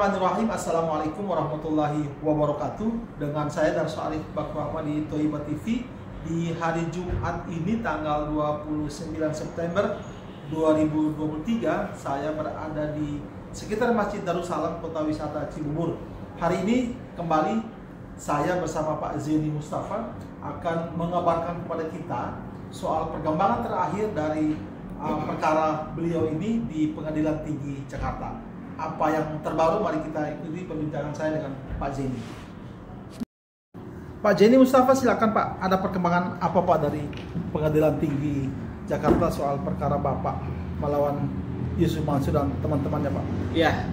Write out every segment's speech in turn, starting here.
Bismillahirrahmanirrahim. Assalamualaikum warahmatullahi wabarakatuh. Dengan saya Darso Arif Bakwa di Toiba TV di hari Jumat ini tanggal 29 September 2023. Saya berada di sekitar Masjid Darussalam Kota Wisata Cibubur. Hari ini kembali saya bersama Pak Zaini Mustafa akan mengabarkan kepada kita soal perkembangan terakhir dari perkara beliau ini di Pengadilan Tinggi Jakarta. Apa yang terbaru, mari kita ikuti perbincangan saya dengan Pak Zaini. Pak Zaini Mustafa, silakan Pak. Ada perkembangan apa Pak dari Pengadilan Tinggi Jakarta soal perkara Bapak melawan Yusuf Mansur dan teman-temannya Pak? Ya,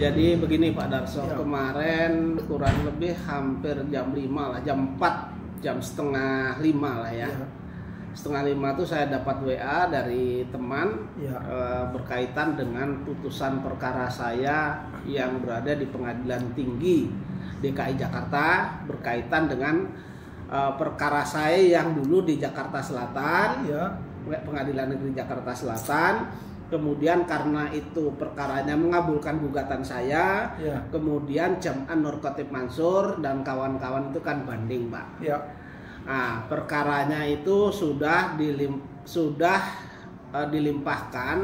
jadi begini Pak Darso, ya. Kemarin kurang lebih hampir jam 5 lah, jam 4, jam setengah 5 lah ya. Setengah 5 itu saya dapat WA dari teman berkaitan dengan putusan perkara saya yang berada di Pengadilan Tinggi DKI Jakarta berkaitan dengan perkara saya yang dulu di Jakarta Selatan, Pengadilan Negeri Jakarta Selatan. Kemudian karena itu perkaranya mengabulkan gugatan saya, kemudian Jam'an Nur Khatib Mansur dan kawan-kawan itu kan banding Pak. Nah, perkaranya itu sudah dilimpahkan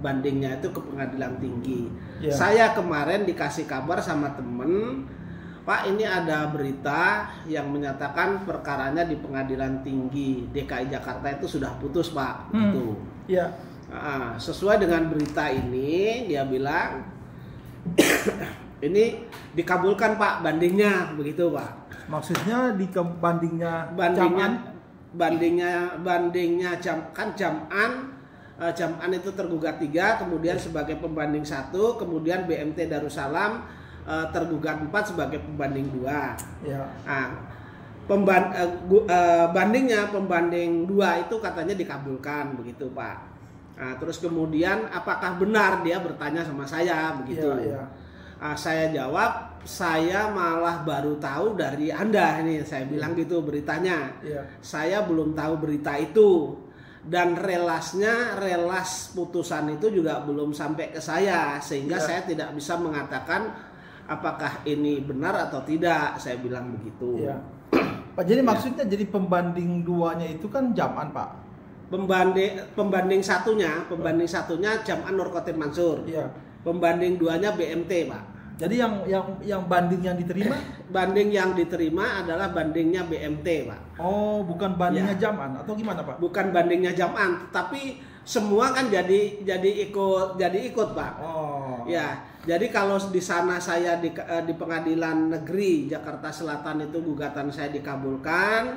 bandingnya itu ke Pengadilan Tinggi. Saya kemarin dikasih kabar sama temen, Pak ini ada berita yang menyatakan perkaranya di Pengadilan Tinggi DKI Jakarta itu sudah putus Pak. Itu. Sesuai dengan berita ini dia bilang ini dikabulkan Pak bandingnya, begitu Pak. Maksudnya di bandingnya Jam'an itu tergugat 3, kemudian sebagai pembanding 1, kemudian BMT Darussalam tergugat 4 sebagai pembanding 2. Bandingnya pembanding 2 itu katanya dikabulkan, begitu Pak. Nah, terus kemudian apakah benar, dia bertanya sama saya begitu. Saya jawab, saya malah baru tahu dari Anda ini, saya bilang gitu beritanya. Saya belum tahu berita itu, dan relas putusan itu juga belum sampai ke saya, sehingga saya tidak bisa mengatakan apakah ini benar atau tidak, saya bilang begitu. Pak, jadi maksudnya jadi pembanding 2-nya itu kan Jam'an Pak? Pembanding satunya Jam'an Nur Khatib Mansur. Pembanding 2-nya BMT Pak. Jadi yang banding yang diterima? Banding yang diterima adalah bandingnya BMT Pak. Oh, bukan bandingnya Jam'an atau gimana Pak? Bukan bandingnya Jam'an, tapi semua kan jadi ikut Pak. Oh. Ya, jadi kalau di sana saya di Pengadilan Negeri Jakarta Selatan itu gugatan saya dikabulkan,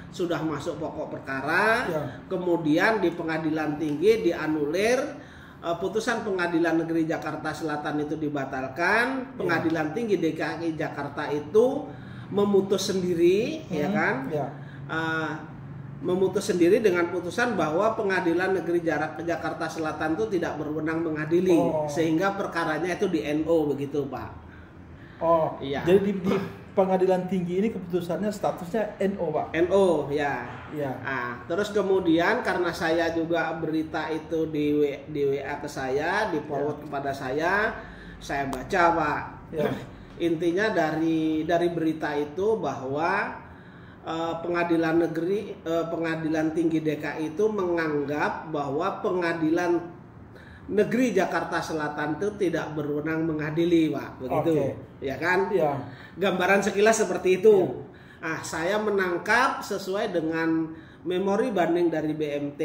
sudah masuk pokok perkara, kemudian di Pengadilan Tinggi dianulir. Putusan Pengadilan Negeri Jakarta Selatan itu dibatalkan, Pengadilan Tinggi DKI Jakarta itu memutus sendiri, memutus sendiri dengan putusan bahwa Pengadilan Negeri Jakarta Selatan itu tidak berwenang mengadili, sehingga perkaranya itu di NO, begitu Pak. Jadi di Pengadilan Tinggi ini keputusannya statusnya NO Pak? NO, terus kemudian karena saya juga berita itu di WA ke saya, di forward kepada saya baca Pak. Intinya dari berita itu bahwa Pengadilan Tinggi DKI itu menganggap bahwa Pengadilan Negeri Jakarta Selatan itu tidak berwenang mengadili Pak, begitu. Gambaran sekilas seperti itu. Saya menangkap sesuai dengan memori banding dari BMT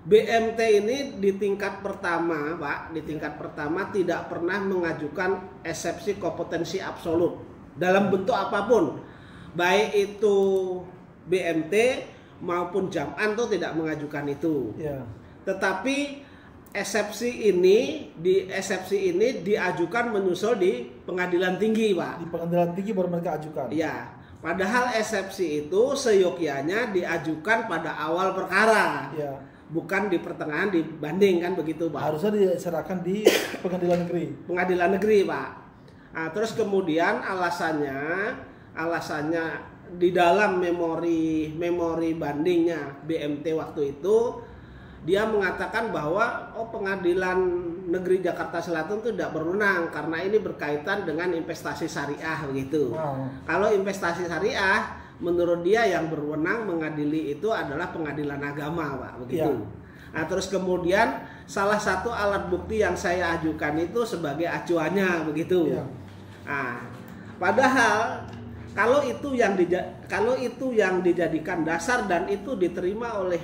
BMT ini di tingkat pertama Pak, di tingkat pertama tidak pernah mengajukan eksepsi kompetensi absolut dalam bentuk apapun. Baik itu BMT maupun Jam'an itu tidak mengajukan itu. Tetapi eksepsi ini diajukan menyusul di Pengadilan Tinggi Pak. Di Pengadilan Tinggi baru mereka ajukan. Padahal eksepsi itu seyogyanya diajukan pada awal perkara, bukan di pertengahan dibanding, kan begitu Pak. Harusnya diserahkan di Pengadilan Negeri. Pengadilan Negeri Pak. Terus kemudian alasannya di dalam memori bandingnya BMT waktu itu dia mengatakan bahwa Pengadilan Negeri Jakarta Selatan itu tidak berwenang karena ini berkaitan dengan investasi syariah begitu. Kalau investasi syariah, menurut dia yang berwenang mengadili itu adalah pengadilan agama, Pak, begitu. Nah, terus kemudian salah satu alat bukti yang saya ajukan itu sebagai acuannya begitu. Nah, padahal kalau itu yang dijadikan dasar dan itu diterima oleh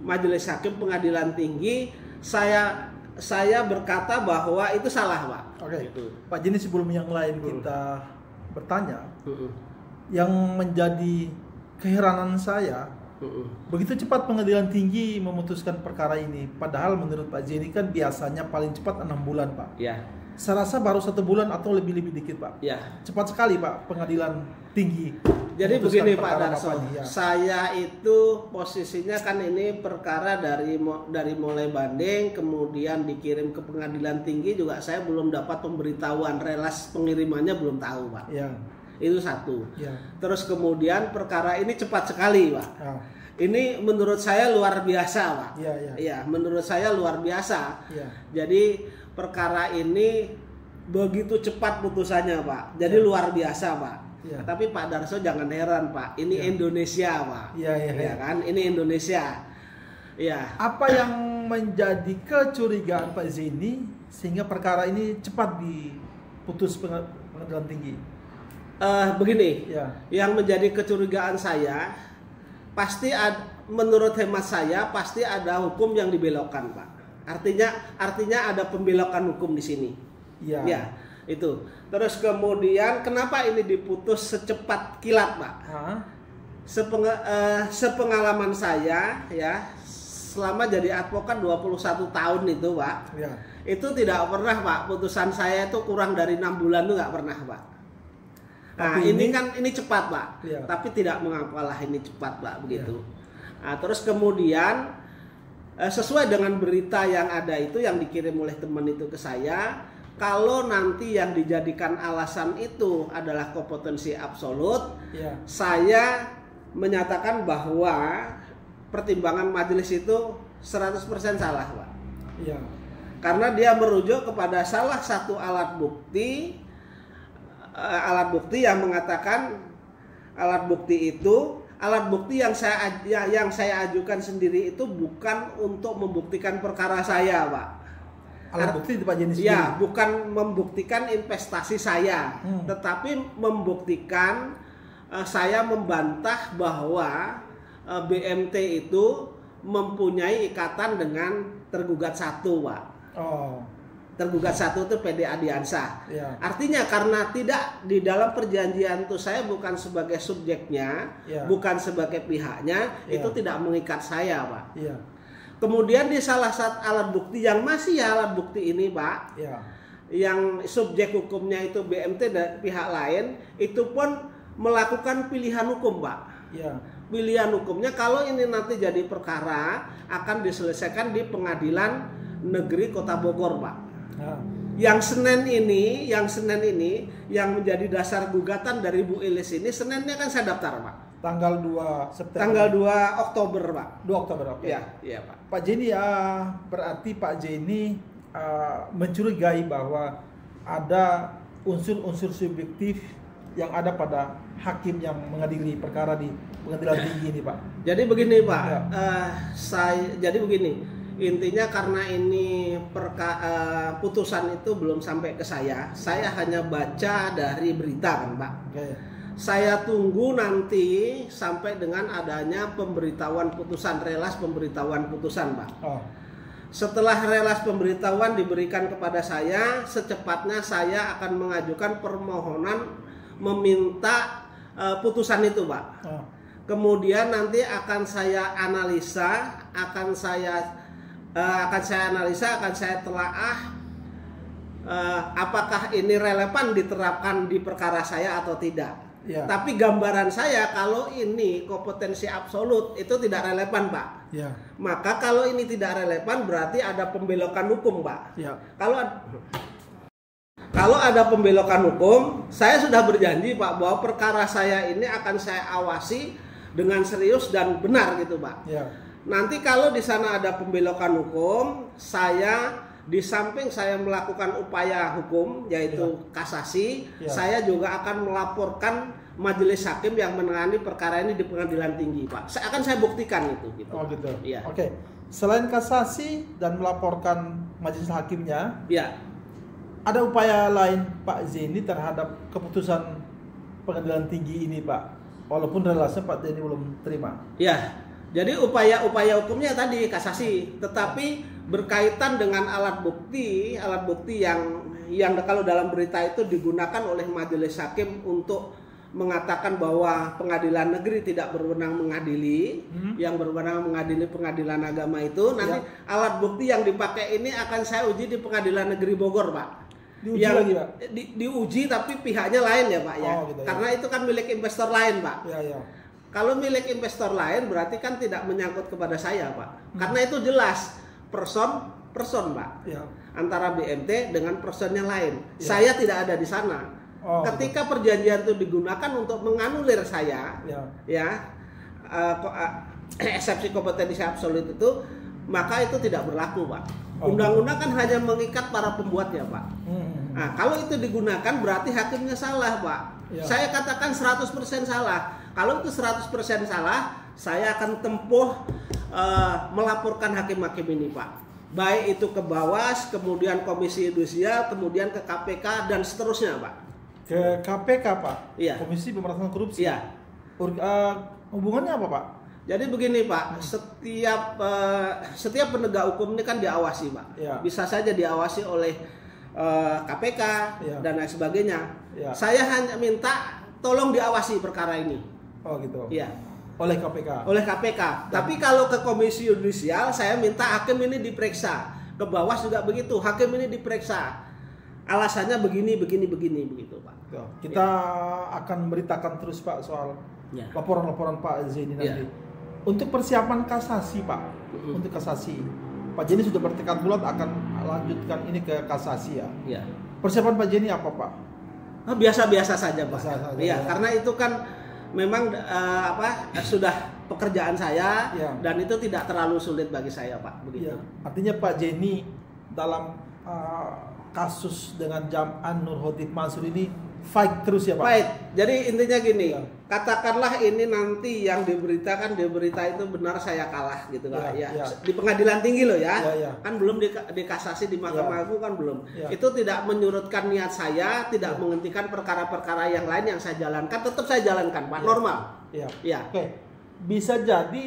Majelis Hakim Pengadilan Tinggi, saya berkata bahwa itu salah, Pak. Gitu. Pak Jeni, sebelum yang lain kita bertanya, yang menjadi keheranan saya, begitu cepat Pengadilan Tinggi memutuskan perkara ini, padahal menurut Pak Jeni kan biasanya paling cepat 6 bulan, Pak. Saya rasa baru 1 bulan atau lebih dikit, Pak. Cepat sekali, Pak, Pengadilan Tinggi. Jadi begini, Pak Darso, saya itu posisinya kan ini perkara dari mulai banding kemudian dikirim ke Pengadilan Tinggi juga saya belum dapat pemberitahuan, relas pengirimannya belum tahu, Pak. Itu satu. Terus kemudian perkara ini cepat sekali, Pak. Ini menurut saya luar biasa, Pak. Menurut saya luar biasa. Jadi perkara ini begitu cepat putusannya, Pak. Jadi luar biasa, Pak. Tapi Pak Darso jangan heran, Pak. Ini Indonesia, Pak. Kan? Ini Indonesia. Apa yang menjadi kecurigaan Pak Zeni sehingga perkara ini cepat diputus Pengadilan Tinggi? Begini, yang menjadi kecurigaan saya pasti menurut hemat saya pasti ada hukum yang dibelokkan, Pak. Artinya ada pembelokan hukum di sini. Itu. Terus kemudian kenapa ini diputus secepat kilat, Pak? Sepengalaman saya selama jadi advokat 21 tahun itu, Pak. Itu tidak pernah, Pak, putusan saya itu kurang dari 6 bulan itu nggak pernah, Pak. Nah, ini cepat, Pak. Tapi tidak mengapalah ini cepat, Pak, begitu. Nah, terus kemudian sesuai dengan berita yang ada itu yang dikirim oleh teman itu ke saya, kalau nanti yang dijadikan alasan itu adalah kompetensi absolut, saya menyatakan bahwa pertimbangan majelis itu 100% salah, Pak. Karena dia merujuk kepada salah satu alat bukti yang mengatakan alat bukti yang saya ajukan sendiri itu bukan untuk membuktikan perkara saya, Pak. Alat bukti itu Pak Jeni sendiri? Bukan membuktikan investasi saya, tetapi membuktikan saya membantah bahwa BMT itu mempunyai ikatan dengan tergugat satu, Pak. Tergugat satu itu PD Adiansa. Artinya karena tidak di dalam perjanjian itu saya bukan sebagai subjeknya, bukan sebagai pihaknya, itu tidak mengikat saya, Pak. Kemudian di salah satu alat bukti yang masih alat bukti ini, Pak, yang subjek hukumnya itu BMT dan pihak lain, itu pun melakukan pilihan hukum, Pak. Pilihan hukumnya kalau ini nanti jadi perkara akan diselesaikan di Pengadilan Negeri Kota Bogor, Pak. Yang Senin ini yang menjadi dasar gugatan dari Bu Ilis ini, Seninnya kan saya daftar, Pak. Tanggal 2 September. Tanggal 2 Oktober, Pak. 2 Oktober, oke. Iya, Pak. Pak Jeni, berarti Pak Jeni mencurigai bahwa ada unsur-unsur subjektif yang ada pada hakim yang mengadili perkara di Pengadilan Tinggi ini, Pak. Jadi begini, Pak. Jadi begini. Intinya karena ini putusan itu belum sampai ke saya hanya baca dari berita, kan, Pak. Saya tunggu nanti sampai dengan adanya pemberitahuan putusan, relas pemberitahuan putusan, Pak. Setelah relas pemberitahuan diberikan kepada saya, secepatnya saya akan mengajukan permohonan meminta putusan itu, Pak. Kemudian nanti akan saya analisa, akan saya telaah apakah ini relevan diterapkan di perkara saya atau tidak. Tapi gambaran saya kalau ini kompetensi absolut itu tidak relevan, Pak. Maka kalau ini tidak relevan berarti ada pembelokan hukum, Pak. Kalau ada pembelokan hukum, saya sudah berjanji, Pak, bahwa perkara saya ini akan saya awasi dengan serius dan benar gitu, Pak. Nanti kalau di sana ada pembelokan hukum, saya di samping saya melakukan upaya hukum yaitu kasasi, saya juga akan melaporkan majelis hakim yang menangani perkara ini di pengadilan tinggi, Pak. Akan saya buktikan itu. Gitu. Oh gitu. Iya. Oke. Selain kasasi dan melaporkan majelis hakimnya, ada upaya lain Pak Zeni terhadap keputusan pengadilan tinggi ini, Pak? Walaupun relasnya Pak Zeni belum terima. Ya. Jadi upaya hukumnya tadi kasasi, tetapi berkaitan dengan alat bukti yang kalau dalam berita itu digunakan oleh majelis hakim untuk mengatakan bahwa pengadilan negeri tidak berwenang mengadili, yang berwenang mengadili pengadilan agama itu, nanti alat bukti yang dipakai ini akan saya uji di pengadilan negeri Bogor, Pak. Diuji lagi, Pak? Diuji tapi pihaknya lain ya, Pak ya. Gitu, Karena itu kan milik investor lain, Pak. Kalau milik investor lain berarti kan tidak menyangkut kepada saya, Pak. Karena itu jelas person, Pak. Antara BMT dengan person yang lain. Saya tidak ada di sana. Ketika perjanjian itu digunakan untuk menganulir saya, eksepsi kompetensi absolut itu, maka itu tidak berlaku, Pak. Undang-undang kan hanya mengikat para pembuatnya, Pak. Nah, kalau itu digunakan berarti hakimnya salah, Pak. Saya katakan 100% salah. Kalau itu 100% salah, saya akan tempuh melaporkan hakim-hakim ini, Pak. Baik itu ke Bawas, kemudian Komisi Yudisial, kemudian ke KPK dan seterusnya, Pak. Ke KPK, Pak? Iya. Komisi Pemberantasan Korupsi? Iya. Hubungannya apa, Pak? Jadi begini, Pak, setiap penegak hukum ini kan diawasi, Pak. Bisa saja diawasi oleh KPK dan lain sebagainya. Saya hanya minta tolong diawasi perkara ini. Oh gitu. Iya. Oleh KPK. Oleh KPK. Tapi kalau ke Komisi Yudisial, saya minta hakim ini diperiksa. Ke Bawas juga begitu, hakim ini diperiksa. Alasannya begini begitu, Pak. Kita akan beritakan terus, Pak, soal laporan-laporan Pak Zeni nanti. Untuk persiapan kasasi, Pak, untuk kasasi, Pak Zeni sudah bertekad bulat akan lanjutkan ini ke kasasi ya. Persiapan Pak Zeni apa, Pak? Biasa-biasa saja, Pak. Karena itu kan memang sudah pekerjaan saya dan itu tidak terlalu sulit bagi saya, Pak. Begitu. Artinya Pak Zeni dalam kasus dengan Jam'an Nur Khotif Mansur ini fight terus ya, Pak? Fight. Jadi intinya gini, katakanlah ini nanti yang diberitakan di berita itu benar saya kalah gitu kan di pengadilan tinggi loh kan belum di kasasi di Mahkamah Agung kan belum. Itu tidak menyurutkan niat saya, tidak menghentikan perkara-perkara yang lain yang saya jalankan, tetap saya jalankan, Pak, normal. Oke. Bisa jadi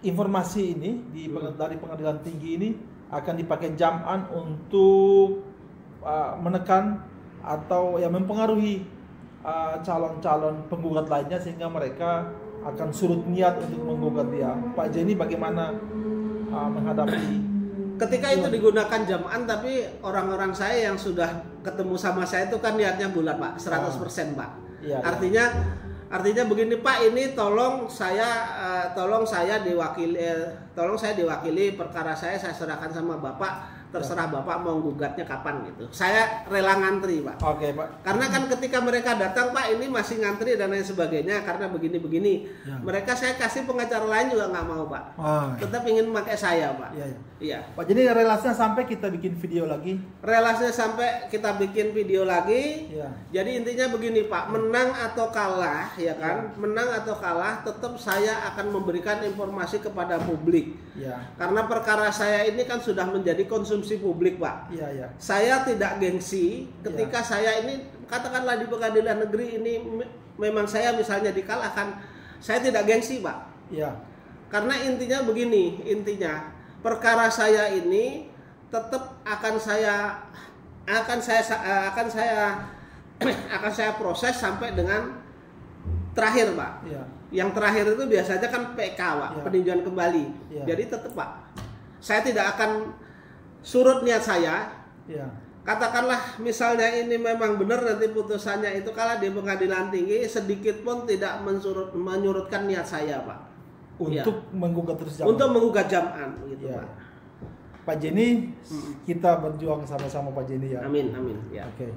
informasi ini dari pengadilan tinggi ini akan dipakai Jam'an untuk menekan atau mempengaruhi calon-calon penggugat lainnya sehingga mereka akan surut niat untuk menggugat dia. Pak Zeni bagaimana menghadapi ketika itu digunakan Jam'an, tapi orang-orang saya yang sudah ketemu sama saya itu kan niatnya bulat, Pak, 100%, Pak. Artinya begini, Pak, ini tolong saya diwakili perkara saya serahkan sama Bapak. Terserah Bapak mau gugatnya kapan gitu. Saya rela ngantri, Pak. Oke, Pak. Karena kan ketika mereka datang, Pak, ini masih ngantri dan lain sebagainya karena begini-begini. Mereka saya kasih pengacara lain juga nggak mau, Pak. Tetap ingin pakai saya, Pak. Iya. Pak, jadi relasinya sampai kita bikin video lagi. Relasinya sampai kita bikin video lagi. Jadi intinya begini, Pak, menang atau kalah, ya kan? Menang atau kalah, tetap saya akan memberikan informasi kepada publik. Karena perkara saya ini kan sudah menjadi konsumsi publik, Pak. Saya tidak gengsi ketika saya ini katakanlah di pengadilan negeri ini memang saya misalnya dikalahkan, saya tidak gengsi, Pak. Karena intinya begini, perkara saya ini tetap akan saya proses sampai dengan terakhir, Pak. Yang terakhir itu biasanya kan PK, Pak, peninjauan kembali. Jadi tetap, Pak, saya tidak akan surut niat saya. Katakanlah misalnya ini memang benar nanti putusannya itu kalah di pengadilan tinggi, sedikit pun tidak menyurutkan niat saya, Pak. Untuk menggugat terus Jam'an. Untuk menggugat Jam'an gitu, Pak. Pak Zeni, kita berjuang sama-sama, Pak Zeni ya. Amin. Oke.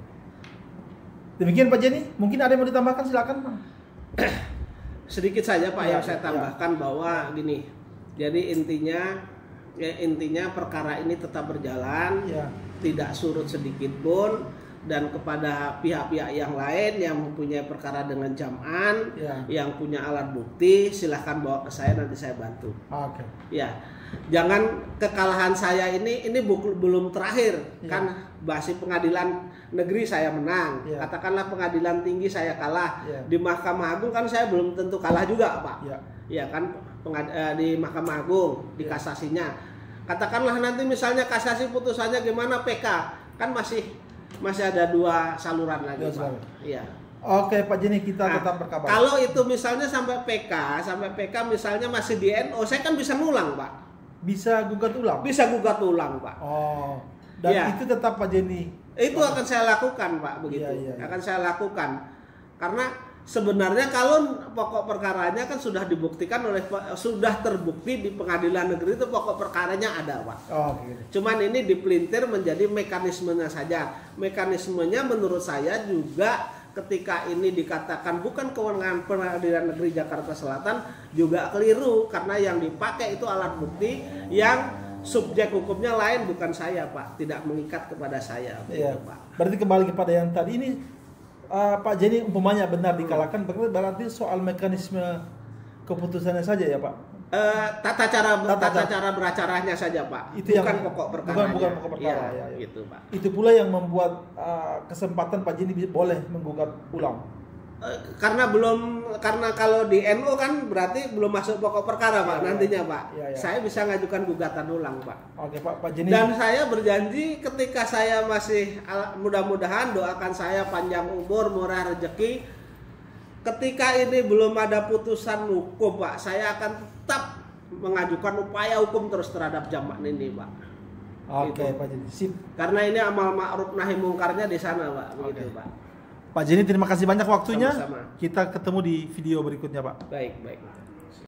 Demikian Pak Zeni, mungkin ada yang mau ditambahkan, silakan, Pak. Sedikit saja, Pak, yang saya tambahkan bahwa gini, Jadi intinya perkara ini tetap berjalan, tidak surut sedikit pun, dan kepada pihak-pihak yang lain yang mempunyai perkara dengan jam'an, yang punya alat bukti, silahkan bawa ke saya, nanti saya bantu. Oke. Ya, jangan kekalahan saya ini belum terakhir, kan masih pengadilan negeri saya menang, katakanlah pengadilan tinggi saya kalah, di Mahkamah Agung kan saya belum tentu kalah juga, Pak. Ya kan, di Mahkamah Agung, di kasasinya. Katakanlah nanti misalnya kasasi putusannya gimana, PK, kan masih ada 2 saluran lagi, Pak. Iya. Oke, Pak Jeni, kita tetap berkabar. Kalau itu misalnya sampai PK misalnya masih di NO, saya kan bisa ngulang, Pak. Bisa gugat ulang? Bisa gugat ulang, Pak. Oh, dan itu tetap Pak Jeni? Itu akan saya lakukan, Pak, begitu. Akan saya lakukan. Karena sebenarnya kalau pokok perkaranya kan sudah terbukti di pengadilan negeri, itu pokok perkaranya ada, Pak. Gitu. Cuman ini dipelintir menjadi mekanismenya saja. Mekanismenya menurut saya juga ketika ini dikatakan bukan kewenangan Pengadilan Negeri Jakarta Selatan juga keliru, karena yang dipakai itu alat bukti yang subjek hukumnya lain, bukan saya, Pak. Tidak mengikat kepada saya, Pak. Berarti kembali kepada yang tadi ini, Pak Jeni umpamanya benar dikalahkan, berarti soal mekanisme keputusannya saja ya, Pak? Tata cara beracaranya saja, Pak. Itu bukan pokok perkara. Bukan pokok perkara. Gitu, Pak. Itu pula yang membuat kesempatan Pak Jeni boleh menggugat ulang. Karena kalau di NU kan berarti belum masuk pokok perkara, Pak, nantinya, Pak. Saya bisa ngajukan gugatan ulang, Pak. Oke, Pak Jeni. Dan saya berjanji ketika saya masih, mudah-mudahan doakan saya panjang umur, murah rezeki. Ketika ini belum ada putusan hukum, Pak, saya akan tetap mengajukan upaya hukum terus terhadap jam'an ini, Pak. Oke, Pak Jeni. Sip. Karena ini amal ma'ruf nahi mungkarnya di sana, Pak. Begitu, Pak. Pak Jeni, terima kasih banyak waktunya. Sama-sama. Kita ketemu di video berikutnya, Pak. Baik.